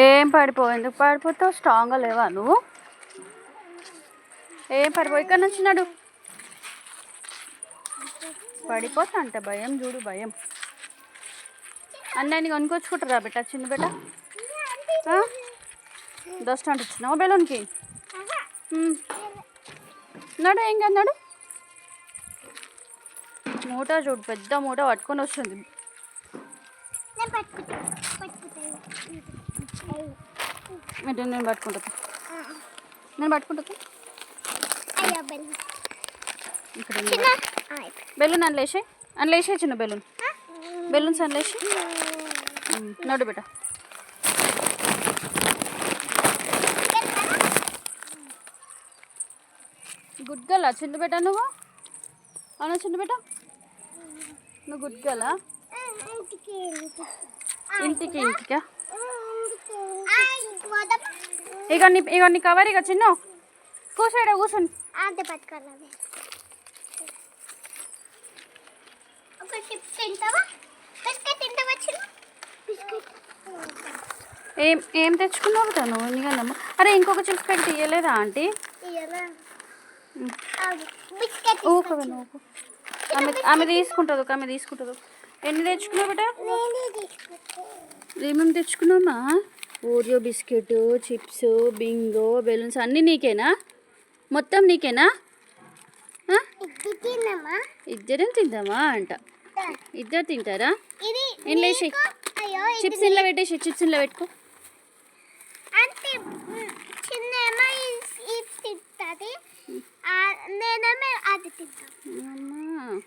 ఏం పడిపో, ఎందుకు పడిపోతావు? స్ట్రాంగ్గా లేవా నువ్వు? ఏం పడిపో, ఇక్కడ నుంచి నడు. పడిపోతా అంటే భయం చూడు, భయం. అన్నీ కొనుక్కొచ్చుకుంటారా బిడ్డ, చిన్న బిడ్డ? దోస్త అంటే ఇచ్చినావు బెలూన్కి? నడు, ఏం కాదు నడు. మూట చూడు, పెద్ద మూట పట్టుకొని వస్తుంది. నేను పట్టుకుంటా, నేను పట్టుకుంటా. ఇక్కడ బెలూన్ అందులేసి, అందులేసే చిన్న బెలూన్, బెలూన్స్ అందులేసి. నడు బిడ్డ. గుడ్ గర్ల్ చిన్న బిడ్డ నువ్వు? అవునా చిన్న బిడ్డ? నువ్వు గుడ్ గర్లా? ఇంటికి ఇంటికా? ఇక నీ కవర్ ఇక చిన్న కూర్చోడ కూర్చొని. ఏం తెచ్చుకున్నావు తను? ఎందుకమ్మా? అరే ఇంకొక చిప్స్ ప్యాకెట్ ఇవ్వలేదా ఆంటీ? ఆమె తీసుకుంటుంది, ఆమె తీసుకుంటుంది. ఎన్ని తెచ్చుకున్నావు బిడ్డ? ఏమేమి తెచ్చుకున్నామా? Oreo biscuit, chips, Bingo, balloons అన్నీ నీకేనా? మొత్తం నీకేనా? ఇద్దరం తిందామా అంట. ఇద్దరు తింటారా? ఏం లేచి చిప్స్ ఇంట్లో పెట్టేసి, చిప్స్ ఇంట్లో పెట్టుకో. నేనేమో అది తింటాను.